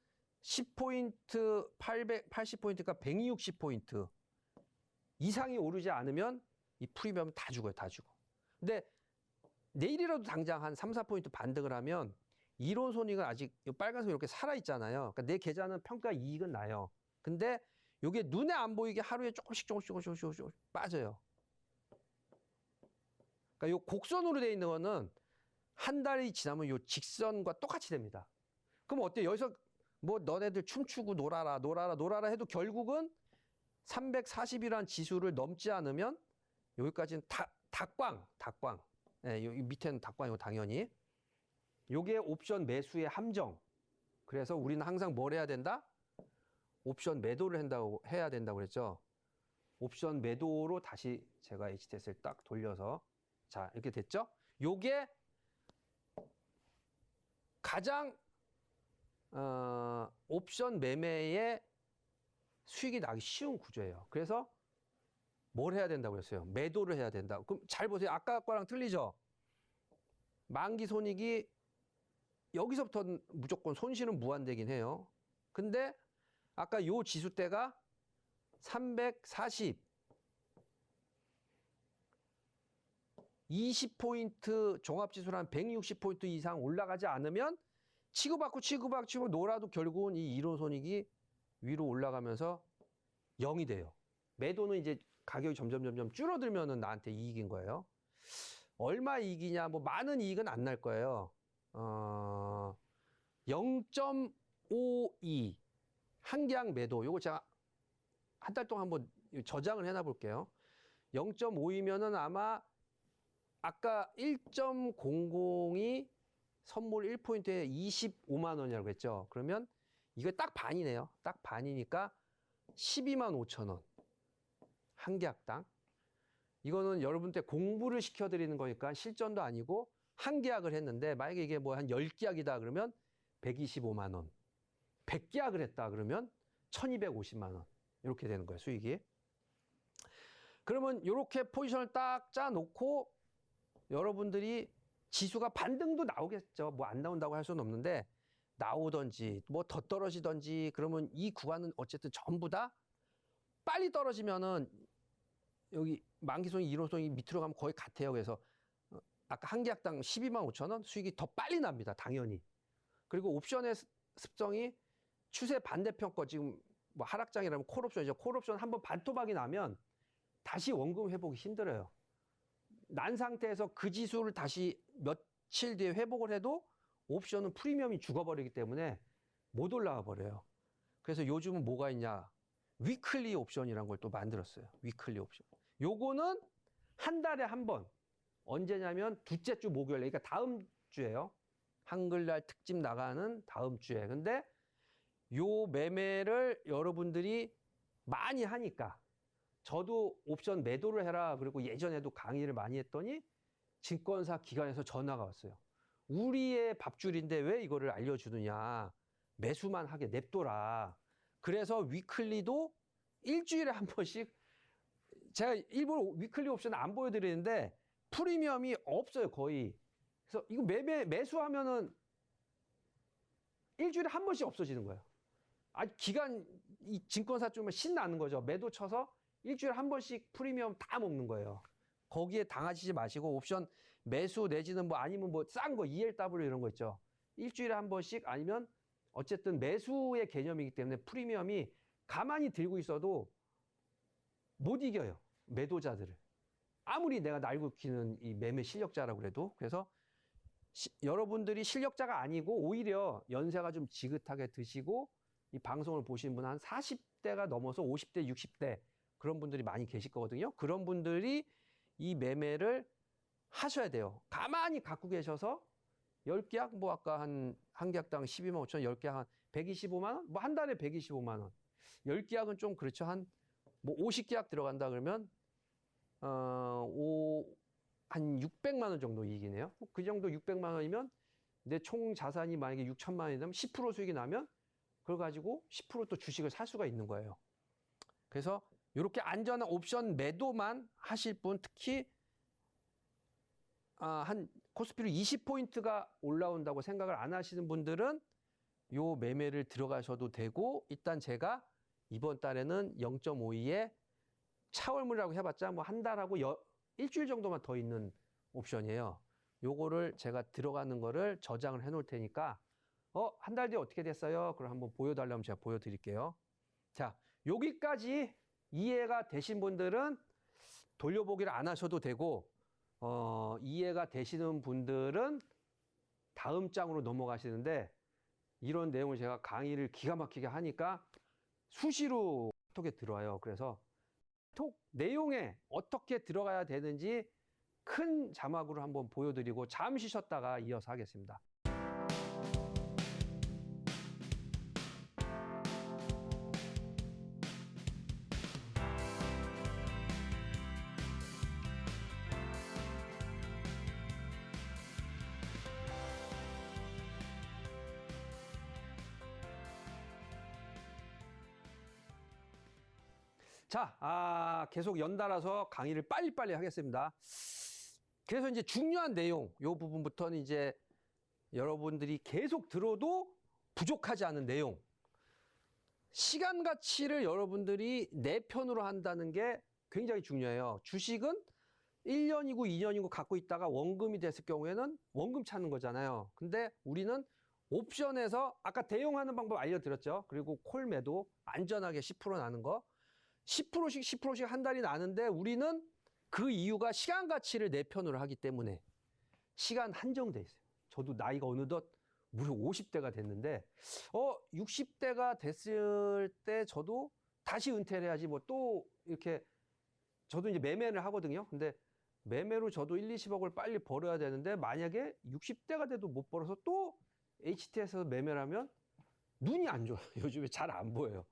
10포인트 880포인트가 160포인트 이상이 오르지 않으면 이 프리미엄은 다 죽어요. 다 죽어. 근데 내일이라도 당장 한 3, 4포인트 반등을 하면 이론 손익은 아직 빨간색 이렇게 살아있잖아요. 그러니까 내 계좌는 평가 이익은 나요. 근데 이게 눈에 안 보이게 하루에 조금씩 빠져요. 그러니까 요 곡선으로 되어 있는 거는 한 달이 지나면 요 직선과 똑같이 됩니다. 그럼 어때요? 여기서 뭐 너네들 춤추고 놀아라 해도 결국은 340이라는 지수를 넘지 않으면 여기까지는 닭광. 네, 여기 밑에는 닭광이고 당연히. 요게 옵션 매수의 함정. 그래서 우리는 항상 뭘 해야 된다? 옵션 매도를 해야 된다고 그랬죠. 옵션 매도로 다시 제가 HTS를 딱 돌려서 자, 이렇게 됐죠? 요게 가장 옵션 매매에 수익이 나기 쉬운 구조예요. 그래서 뭘 해야 된다고 했어요? 매도를 해야 된다. 그럼 잘 보세요. 아까 거랑 틀리죠? 만기 손익이 여기서부터 무조건 손실은 무한되긴 해요. 근데 아까 요 지수대가 340, 20포인트 종합지수로 한 160포인트 이상 올라가지 않으면 치고받고 놀아도 결국은 이 이론손익이 위로 올라가면서 0이 돼요. 매도는 이제 가격이 점점 줄어들면은 나한테 이익인 거예요. 얼마 이익이냐, 뭐 많은 이익은 안 날 거예요. 0.52 한계약 매도. 요거 제가 한 달 동안 한번 저장을 해놔 볼게요. 0.5이면은 아마 아까 1.00이 선물 1포인트에 25만 원이라고 했죠. 그러면 이거 딱 반이네요. 딱 반이니까 12만 5천 원. 한 계약당. 이거는 여러분한테 공부를 시켜드리는 거니까 실전도 아니고 한 계약을 했는데 만약에 이게 뭐 한 10계약이다 그러면 125만 원. 100계약을 했다 그러면 1250만 원. 이렇게 되는 거예요, 수익이. 그러면 이렇게 포지션을 딱 짜놓고 여러분들이 지수가 반등도 나오겠죠. 뭐 안 나온다고 할 수는 없는데 나오든지 뭐 더 떨어지든지 그러면 이 구간은 어쨌든 전부 다 빨리 떨어지면은 여기 만기손익, 이론손익이 밑으로 가면 거의 같아요. 그래서 아까 한 계약당 12만 5천 원 수익이 더 빨리 납니다. 당연히. 그리고 옵션의 습성이 추세 반대편 거 지금 뭐 하락장이라면 콜옵션이죠. 콜옵션 한번 반토막이 나면 다시 원금 회복이 힘들어요. 난 상태에서 그 지수를 다시 며칠 뒤에 회복을 해도 옵션은 프리미엄이 죽어버리기 때문에 못 올라가 버려요. 그래서 요즘은 뭐가 있냐? 위클리 옵션이라는 걸 또 만들었어요. 위클리 옵션. 요거는 한 달에 한 번. 언제냐면 둘째 주 목요일. 그러니까 다음 주에요. 한글날 특집 나가는 다음 주에. 근데 요 매매를 여러분들이 많이 하니까 저도 옵션 매도를 해라. 그리고 예전에도 강의를 많이 했더니 증권사 기관에서 전화가 왔어요. 우리의 밥줄인데 왜 이거를 알려주느냐. 매수만 하게 냅둬라. 그래서 위클리도 일주일에 한 번씩 제가 일부러 위클리 옵션 안 보여드리는데 프리미엄이 없어요, 거의. 그래서 이거 매수하면은 일주일에 한 번씩 없어지는 거예요. 이 증권사 쪽은 신나는 거죠. 매도 쳐서 일주일에 한 번씩 프리미엄 다 먹는 거예요. 거기에 당하시지 마시고 옵션 매수 내지는 뭐 아니면 뭐 싼 거 ELW 이런 거 있죠. 일주일에 한 번씩 아니면 어쨌든 매수의 개념이기 때문에 프리미엄이 가만히 들고 있어도 못 이겨요. 매도자들을. 아무리 내가 날고 기는 이 매매 실력자라고 그래도. 그래서 여러분들이 실력자가 아니고 오히려 연세가 좀 지긋하게 드시고 이 방송을 보시는 분 한 40대가 넘어서 50대, 60대 그런 분들이 많이 계실 거거든요. 그런 분들이 이 매매를 하셔야 돼요. 가만히 갖고 계셔서 10계약 뭐 아까 한 계약당 12만 5천 원, 10계약 한 125만 원? 뭐 한 달에 125만 원. 10계약은 좀 그렇죠. 한 뭐 50계약 들어간다 그러면 한 600만 원 정도 이익이네요. 그 정도 600만 원이면 내 총 자산이 만약에 6천만 원이면 10% 수익이 나면 그걸 가지고 10% 또 주식을 살 수가 있는 거예요. 그래서 이렇게 안전한 옵션 매도만 하실 분, 특히 한 코스피로 20포인트가 올라온다고 생각을 안 하시는 분들은 요 매매를 들어가셔도 되고, 일단 제가 이번 달에는 0.52에 차월물이라고 해봤자 뭐 한 달하고 일주일 정도만 더 있는 옵션이에요. 요거를 제가 들어가는 거를 저장을 해 놓을 테니까 한 달 뒤에 어떻게 됐어요? 그럼 한번 보여달라면 제가 보여드릴게요. 자, 여기까지 이해가 되신 분들은 돌려보기를 안 하셔도 되고, 이해가 되시는 분들은 다음 장으로 넘어가시는데, 이런 내용을 제가 강의를 기가 막히게 하니까 수시로 톡에 들어와요. 그래서 톡 내용에 어떻게 들어가야 되는지 큰 자막으로 한번 보여드리고 잠시 쉬었다가 이어서 하겠습니다. 자, 계속 연달아서 강의를 빨리빨리 하겠습니다. 그래서 이제 중요한 내용, 요 부분부터는 이제 여러분들이 계속 들어도 부족하지 않은 내용. 시간 가치를 여러분들이 내 편으로 한다는 게 굉장히 중요해요. 주식은 1년이고 2년이고 갖고 있다가 원금이 됐을 경우에는 원금 찾는 거잖아요. 근데 우리는 옵션에서 아까 대용하는 방법 알려드렸죠. 그리고 콜 매도 안전하게 10% 나는 거. 10%씩 한 달이 나는데 우리는 그 이유가 시간 가치를 내 편으로 하기 때문에 시간 한정돼 있어요. 저도 나이가 어느덧 무려 50대가 됐는데 60대가 됐을 때 저도 다시 은퇴를 해야지 뭐 또 이렇게 저도 이제 매매를 하거든요. 근데 매매로 저도 1, 20억을 빨리 벌어야 되는데 만약에 60대가 돼도 못 벌어서 또 HTS에서 매매를 하면 눈이 안 좋아요. 요즘에 잘 안 보여요.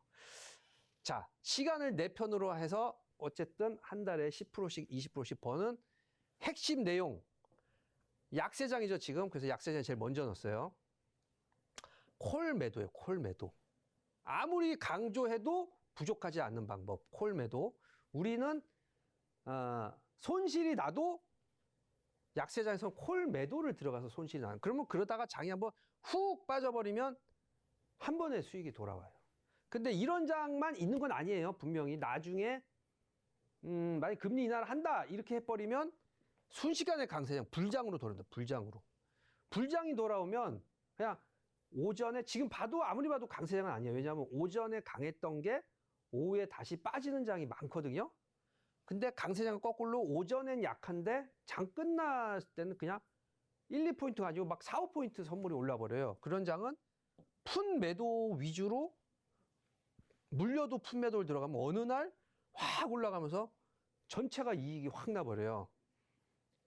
자, 시간을 내 편으로 해서 어쨌든 한 달에 10%씩 20%씩 버는 핵심 내용. 약세장이죠, 지금. 그래서 약세장 제일 먼저 넣었어요. 콜 매도예요, 콜 매도. 아무리 강조해도 부족하지 않는 방법. 콜 매도. 우리는 손실이 나도 약세장에서 콜 매도를 들어가서 손실이 나는. 그러면 그러다가 장이 한번 훅 빠져버리면 한 번에 수익이 돌아와요. 근데 이런 장만 있는 건 아니에요. 분명히 나중에 만약 금리 인하를 한다 이렇게 해버리면 순식간에 강세장 불장으로 돌아온다. 불장으로. 불장이 돌아오면 그냥 오전에 지금 봐도 아무리 봐도 강세장은 아니에요. 왜냐하면 오전에 강했던 게 오후에 다시 빠지는 장이 많거든요. 근데 강세장은 거꾸로 오전엔 약한데 장 끝났을 때는 그냥 1, 2포인트가 아니고 막 4, 5포인트 선물이 올라버려요. 그런 장은 푼 매도 위주로 물려도 푼 매도를 들어가면 어느 날 확 올라가면서 전체가 이익이 확 나버려요.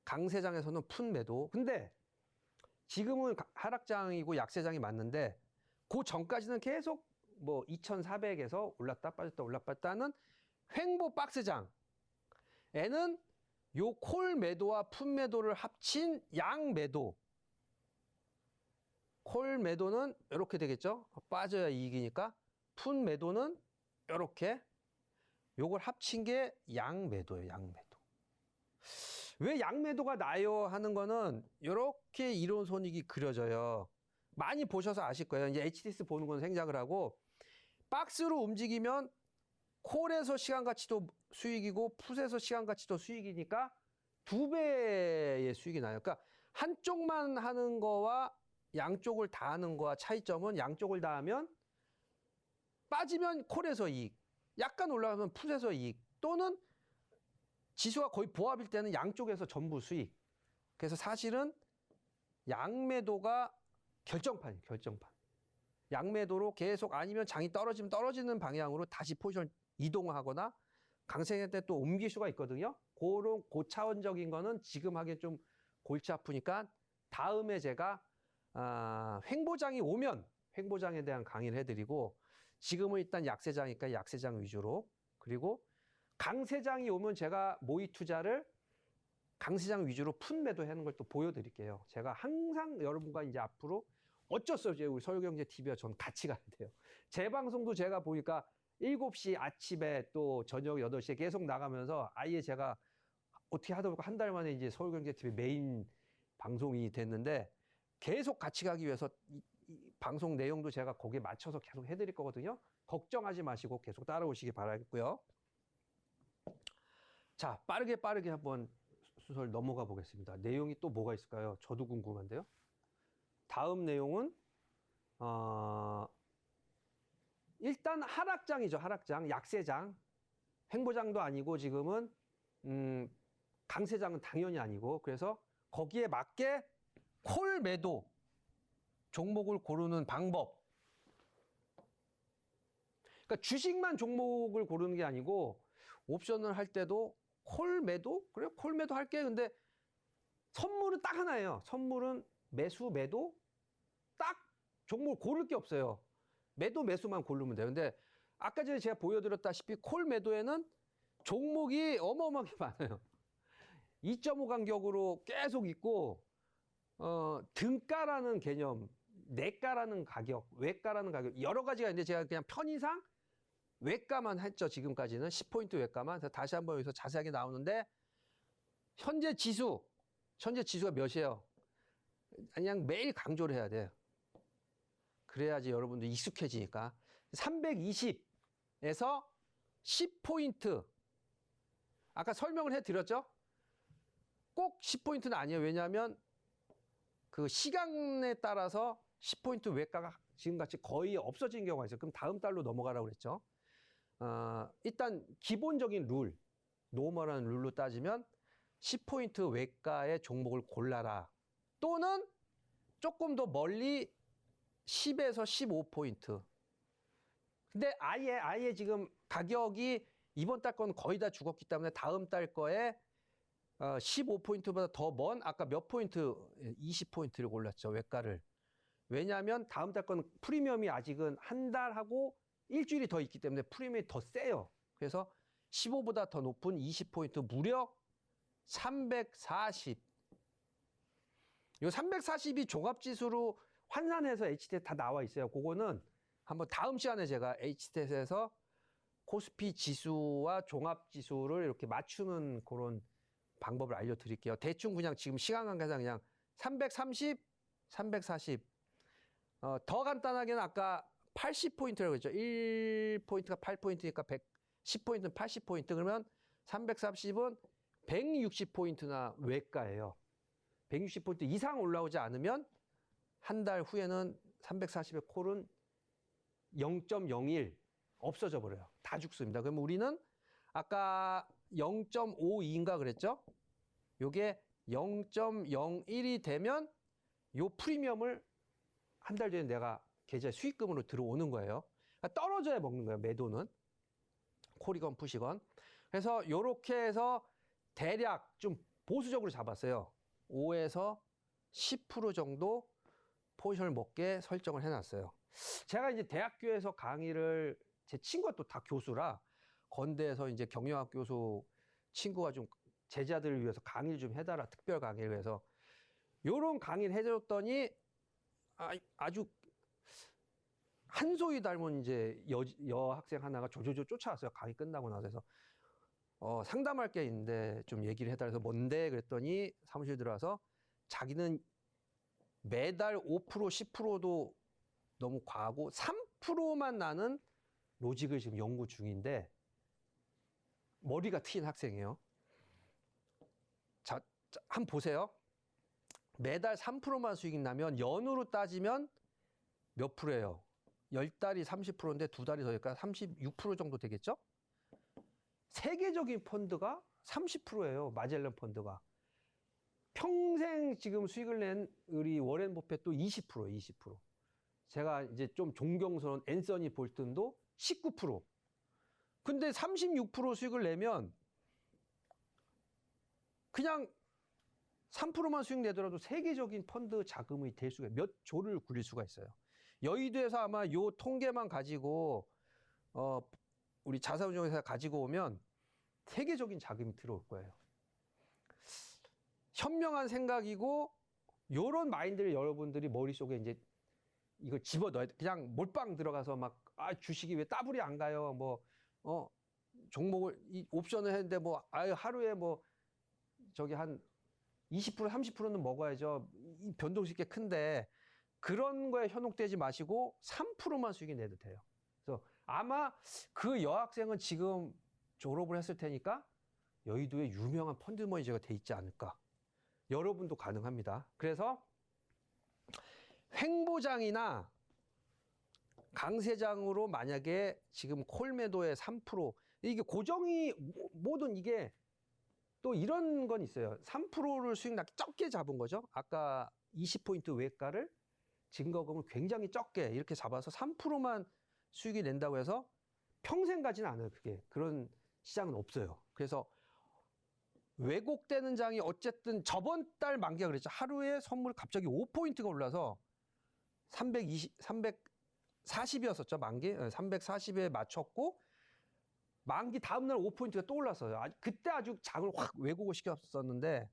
강세장에서는 푼 매도. 근데 지금은 하락장이고 약세장이 맞는데 그 전까지는 계속 뭐 2400에서 올랐다 빠졌다 올랐다 빠졌다는 횡보 박스장. 에는 요 콜 매도와 푼 매도를 합친 양 매도. 콜 매도는 이렇게 되겠죠. 빠져야 이익이니까. 푼 매도는 이렇게. 요걸 합친 게 양 매도예요. 양 매도. 왜 양 매도가 나요 하는 거는 이렇게 이론 손익이 그려져요. 많이 보셔서 아실 거예요. 이제 HTS 보는 건 생략을 하고 박스로 움직이면 콜에서 시간 가치도 수익이고 풋에서 시간 가치도 수익이니까 2배의 수익이 나요. 그러니까 한쪽만 하는 거와 양쪽을 다 하는 거와 차이점은 양쪽을 다 하면 빠지면 콜에서 이익, 약간 올라가면 풋에서 이익, 또는 지수가 거의 보합일 때는 양쪽에서 전부 수익. 그래서 사실은 양매도가 결정판이에요. 결정판. 양매도로 계속 아니면 장이 떨어지면 떨어지는 방향으로 다시 포지션 이동하거나 강세할 때 또 옮길 수가 있거든요. 그런 고차원적인 거는 지금 하기엔 좀 골치 아프니까 다음에 제가 횡보장이 오면 횡보장에 대한 강의를 해드리고 지금은 일단 약세장이니까 약세장 위주로 그리고 강세장이 오면 제가 모의 투자를 강세장 위주로 푼 매도하는 걸 또 보여드릴게요. 제가 항상 여러분과 이제 앞으로 어쩔 수 없죠. 우리 서울경제TV와 전 같이 가야 돼요. 제 방송도 제가 보니까 7시 아침에 또 저녁 8시에 계속 나가면서 아예 제가 어떻게 하다 보니까 한 달 만에 이제 서울경제TV 메인 방송이 됐는데 계속 같이 가기 위해서 이 방송 내용도 제가 거기에 맞춰서 계속 해드릴 거거든요. 걱정하지 마시고 계속 따라오시기 바라겠고요. 자, 빠르게 한번 순서를 넘어가 보겠습니다. 내용이 또 뭐가 있을까요? 저도 궁금한데요. 다음 내용은 일단 하락장이죠. 하락장, 약세장. 횡보장도 아니고 지금은 강세장은 당연히 아니고 그래서 거기에 맞게 콜 매도 종목을 고르는 방법. 그러니까 주식만 종목을 고르는 게 아니고 옵션을 할 때도 콜 매도? 그래요? 콜 매도 할게. 근데 선물은 딱 하나예요. 선물은 매수, 매도 딱 종목을 고를 게 없어요. 매도, 매수만 고르면 돼요. 근데 아까 전에 제가 보여드렸다시피 콜 매도에는 종목이 어마어마하게 많아요. 2.5 간격으로 계속 있고 등가라는 개념, 내가라는 가격, 외가라는 가격 여러 가지가 있는데 제가 그냥 편의상 외가만 했죠. 지금까지는 10포인트 외가만. 그래서 다시 한번 여기서 자세하게 나오는데 현재 지수가 몇이에요? 그냥 매일 강조를 해야 돼요. 그래야지 여러분들 익숙해지니까. 320에서 10포인트. 아까 설명을 해드렸죠? 꼭 10포인트는 아니에요. 왜냐하면 그 시간에 따라서 10포인트 외가가 지금같이 거의 없어지는 경우가 있어요. 그럼 다음 달로 넘어가라고 그랬죠. 일단 기본적인 룰, 노멀한 룰로 따지면 10포인트 외가의 종목을 골라라. 또는 조금 더 멀리 10에서 15포인트. 근데 아예 지금 가격이 이번 달 건 거의 다 죽었기 때문에 다음 달 거에 15포인트보다 더 먼 아까 몇 포인트 20포인트를 골랐죠. 외가를. 왜냐하면 다음 달 건 프리미엄이 아직은 한 달하고 일주일이 더 있기 때문에 프리미엄이 더 세요. 그래서 15보다 더 높은 20포인트 무려 340. 이 340이 종합지수로 환산해서 HT에 다 나와 있어요. 그거는 한번 다음 시간에 제가 HT에서 코스피 지수와 종합지수를 이렇게 맞추는 그런 방법을 알려드릴게요. 대충 그냥 지금 시간 관계상 그냥 330, 340. 더 간단하게는 아까 80포인트라고 했죠. 1포인트가 8포인트니까 10포인트는 80포인트. 그러면 330은 160포인트나 외가예요. 160포인트 이상 올라오지 않으면 한 달 후에는 340의 콜은 0.01 없어져 버려요. 다 죽습니다. 그러면 우리는 아까 0.52인가 그랬죠? 요게 0.01이 되면 요 프리미엄을 한 달 전에 내가 계좌에 수익금으로 들어오는 거예요. 그러니까 떨어져야 먹는 거예요. 매도는. 콜이건 푸시건. 그래서 요렇게 해서 대략 좀 보수적으로 잡았어요. 5에서 10% 정도 포지션을 먹게 설정을 해놨어요. 제가 이제 대학교에서 강의를 제 친구가 또 다 교수라 건대에서 이제 경영학 교수 친구가 좀 제자들을 위해서 강의를 좀 해달라 특별 강의를 해서 요런 강의를 해줬더니 아주 한소희 닮은 이제 여학생 하나가 조조조 쫓아왔어요. 강의 끝나고 나서. 그래서 상담할 게 있는데 좀 얘기를 해달라 해서 뭔데 그랬더니 사무실 들어와서 자기는 매달 5% 10%도 너무 과하고 3%만 나는 로직을 지금 연구 중인데 머리가 트인 학생이에요. 자, 한번 보세요. 매달 3%만 수익이 나면 연으로 따지면 몇 프로예요? 10달이 30%인데 2달이 더니까 36% 정도 되겠죠? 세계적인 펀드가 30%예요. 마젤란 펀드가. 평생 지금 수익을 낸 우리 워렌 버핏도 20%. 제가 이제 좀 존경스러운 앤서니 볼튼도 19%. 근데 36% 수익을 내면 그냥 3%만 수익 내더라도 세계적인 펀드 자금이 될 수가 몇 조를 굴릴 수가 있어요. 여의도에서 아마 요 통계만 가지고 우리 자산운용회사 가지고 오면 세계적인 자금이 들어올 거예요. 현명한 생각이고 요런 마인드를 여러분들이 머릿속에 이제 이걸 집어넣어야 돼. 그냥 몰빵 들어가서 막 주식이 왜 따블이 안 가요? 종목을 이 옵션을 했는데 하루에 저기 한 20% 30%는 먹어야죠. 이 변동성이 꽤 큰데 그런 거에 현혹되지 마시고 3%만 수익이 내도 돼요. 그래서 아마 그 여학생은 지금 졸업을 했을 테니까 여의도에 유명한 펀드 매니저가 돼 있지 않을까. 여러분도 가능합니다. 그래서 횡보장이나 강세장으로 만약에 지금 콜매도의 3% 이게 고정이 뭐든 이게 또 이런 건 있어요. 3%를 수익 나게 적게 잡은 거죠. 아까 20포인트 외가를 증거금을 굉장히 적게 이렇게 잡아서 3%만 수익이 낸다고 해서 평생 가지는 않아요. 그게 그런 시장은 없어요. 그래서 왜곡되는 장이 어쨌든 저번 달 만기가 그랬죠. 하루에 선물 갑자기 5포인트가 올라서 340이었었죠. 만기 340에 맞췄고 만기 다음날 5포인트가 또 올랐어요. 그때 아주 장을 확 왜곡을 시켰었는데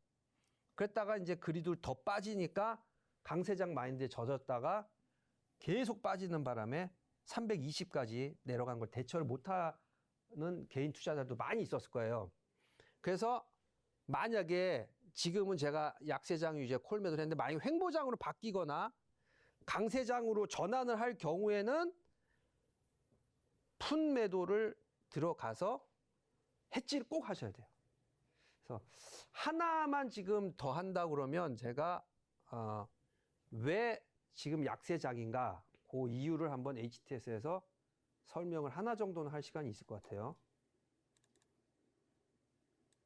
그랬다가 이제 그리도 더 빠지니까 강세장 마인드에 젖었다가 계속 빠지는 바람에 320까지 내려간 걸 대처를 못하는 개인 투자자도 많이 있었을 거예요. 그래서 만약에 지금은 제가 약세장 유지에 콜매도를 했는데 만약에 횡보장으로 바뀌거나 강세장으로 전환을 할 경우에는 푼 매도를 들어가서 해지를 꼭 하셔야 돼요. 그래서 하나만 지금 더 한다 그러면 제가 왜 지금 약세장인가 그 이유를 한번 HTS에서 설명을 하나 정도는 할 시간이 있을 것 같아요.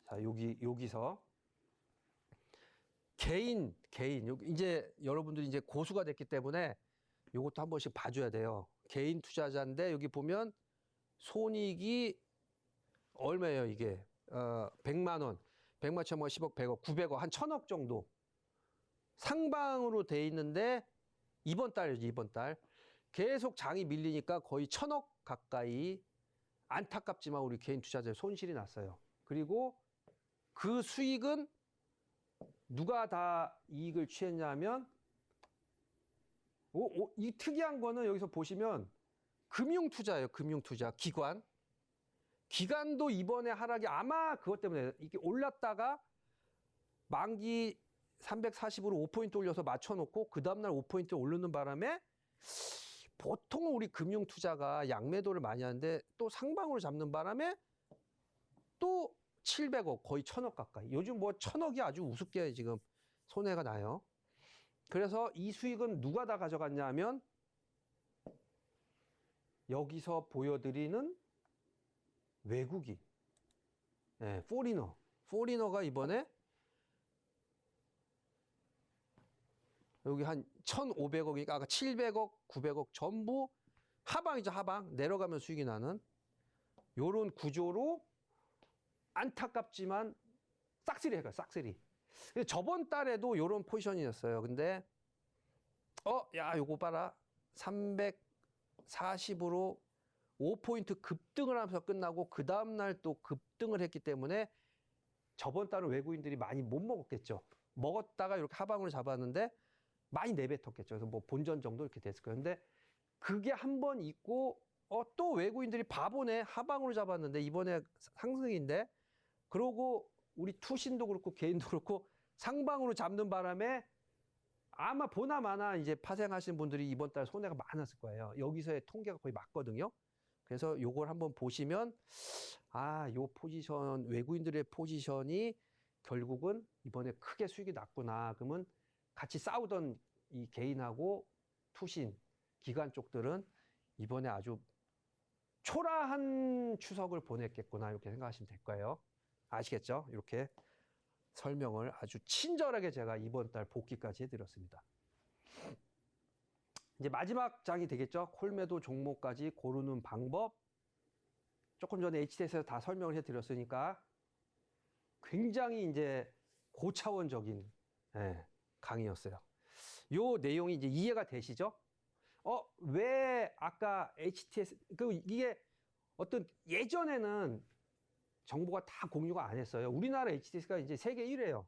자, 여기서 개인 여기 이제 여러분들이 이제 고수가 됐기 때문에 요것도 한 번씩 봐줘야 돼요. 개인 투자자인데 여기 보면 손익이 얼마예요 이게? 100만 원, 100만, 1000만, 10억, 100억, 900억, 한 1000억 정도 상방으로 돼 있는데 이번 달이죠, 이번 달. 계속 장이 밀리니까 거의 1000억 가까이 안타깝지만 우리 개인 투자자의 손실이 났어요. 그리고 그 수익은 누가 다 이익을 취했냐면 이 특이한 거는 여기서 보시면 금융투자예요. 금융투자. 기관도 이번에 하락이 아마 그것 때문에 이게 올랐다가 만기 340으로 5포인트 올려서 맞춰놓고 그 다음날 5포인트 오르는 바람에 보통 우리 금융투자가 양매도를 많이 하는데 또 상방으로 잡는 바람에 또 700억 거의 1000억 가까이. 요즘 뭐 1000억이 아주 우습게 지금 손해가 나요. 그래서 이 수익은 누가 다 가져갔냐 하면 여기서 보여드리는 외국인, 네, 포리너가 이번에 여기 한 1,500억이니까 아까 700억, 900억 전부 하방이죠, 하방. 내려가면 수익이 나는 요런 구조로 안타깝지만 싹쓸이 해가요, 싹쓸이. 저번 달에도 요런 포지션이었어요. 근데 야, 요거 봐라. 340으로 5포인트 급등을 하면서 끝나고 그 다음날 또 급등을 했기 때문에 저번 달은 외국인들이 많이 못 먹었겠죠. 먹었다가 이렇게 하방으로 잡았는데 많이 내뱉었겠죠. 그래서 뭐 본전 정도 이렇게 됐을 거예요. 근데 그게 한 번 있고 또 외국인들이 바보네. 하방으로 잡았는데 이번에 상승인데 그러고 우리 투신도 그렇고 개인도 그렇고 상방으로 잡는 바람에 아마 보나마나 이제 파생하시는 분들이 이번 달 손해가 많았을 거예요. 여기서의 통계가 거의 맞거든요. 그래서 요걸 한번 보시면 요 포지션, 외국인들의 포지션이 결국은 이번에 크게 수익이 났구나. 그러면 같이 싸우던 이 개인하고 투신, 기관 쪽들은 이번에 아주 초라한 추석을 보냈겠구나. 이렇게 생각하시면 될 거예요. 아시겠죠? 이렇게 설명을 아주 친절하게 제가 이번 달 복귀까지 해드렸습니다. 이제 마지막 장이 되겠죠. 콜매도 종목까지 고르는 방법. 조금 전에 HTS에서 다 설명을 해드렸으니까 굉장히 이제 고차원적인 강의였어요. 요 내용이 이제 이해가 되시죠? 왜 아까 HTS, 이게 어떤 예전에는 정보가 다 공유가 안 했어요. 우리나라 HTS가 이제 세계 1위예요.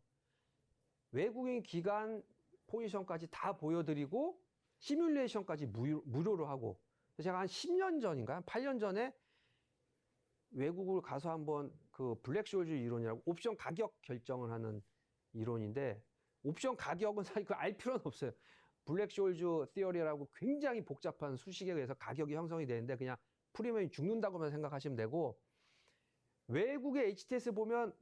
외국인 기관 포지션까지 다 보여드리고 시뮬레이션까지 무료로 하고. 제가 한 10년 전인가, 한 8년 전에 외국을 가서 한번 그 블랙쇼즈 이론이라고 옵션 가격 결정을 하는 이론인데 옵션 가격은 사실 그 알 필요는 없어요. 블랙쇼즈 티어리라고 굉장히 복잡한 수식에 의해서 가격이 형성이 되는데 그냥 프리미엄이 죽는다고만 생각하시면 되고 외국의 HTS 보면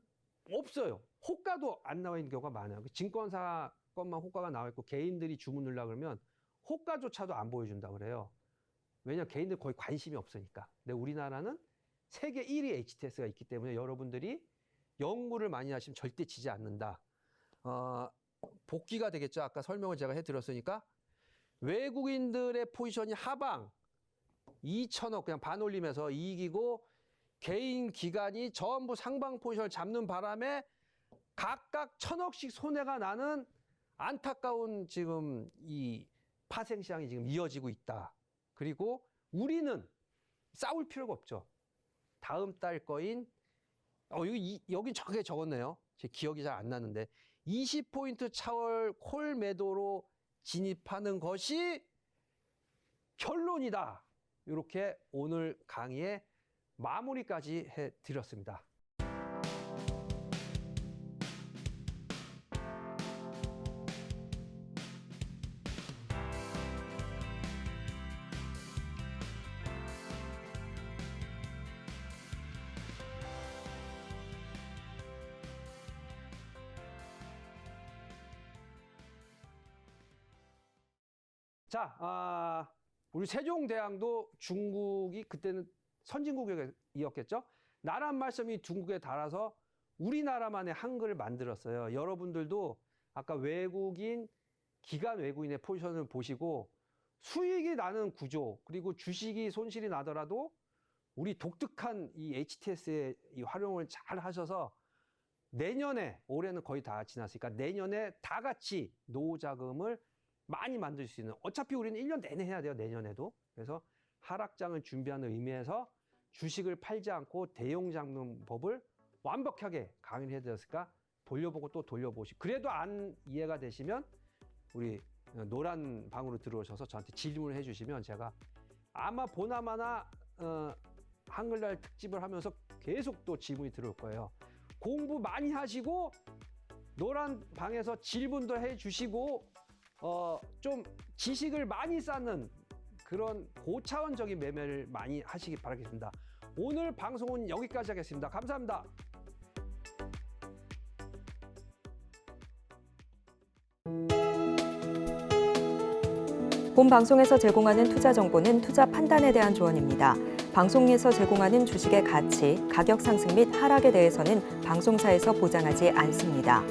없어요. 호가도 안 나와 있는 경우가 많아요. 증권사 것만 호가가 나와 있고 개인들이 주문 넣으려고 그러면 호가조차도 안 보여준다 그래요. 왜냐면 개인들 거의 관심이 없으니까. 근데 우리나라는 세계 1위 HTS가 있기 때문에 여러분들이 연구를 많이 하시면 절대 지지 않는다. 복귀가 되겠죠. 아까 설명을 제가 해드렸으니까 외국인들의 포지션이 하방 2천억 그냥 반올림해서 이익이고 개인 기관이 전부 상방 포지션을 잡는 바람에 각각 1000억씩 손해가 나는 안타까운 지금 이 파생 시장이 지금 이어지고 있다. 그리고 우리는 싸울 필요가 없죠. 다음 달 거인 여긴 정확하게 적었네요. 제 기억이 잘 안 나는데 20포인트 차월 콜 매도로 진입하는 것이 결론이다. 이렇게 오늘 강의의 마무리까지 해드렸습니다. 자, 우리 세종대왕도 중국이 그때는 선진국이었겠죠? 나란 말씀이 중국에 달아서 우리나라만의 한글을 만들었어요. 여러분들도 아까 외국인, 기관 외국인의 포지션을 보시고 수익이 나는 구조, 그리고 주식이 손실이 나더라도 우리 독특한 이 HTS의 이 활용을 잘 하셔서 내년에, 올해는 거의 다 지났으니까 내년에 다 같이 노후자금을 많이 만들 수 있는, 어차피 우리는 1년 내내 해야 돼요, 내년에도. 그래서 하락장을 준비하는 의미에서 주식을 팔지 않고 대용자금법을 완벽하게 강의를 해드렸으니까 돌려보고 또 돌려보시고, 그래도 안 이해가 되시면 우리 노란 방으로 들어오셔서 저한테 질문을 해주시면 제가 아마 보나마나 한글날 특집을 하면서 계속 또 질문이 들어올 거예요. 공부 많이 하시고 노란 방에서 질문도 해주시고 좀 지식을 많이 쌓는 그런 고차원적인 매매를 많이 하시기 바라겠습니다. 오늘 방송은 여기까지 하겠습니다. 감사합니다. 본 방송에서 제공하는 투자 정보는 투자 판단에 대한 조언입니다. 방송에서 제공하는 주식의 가치, 가격 상승 및 하락에 대해서는 방송사에서 보장하지 않습니다.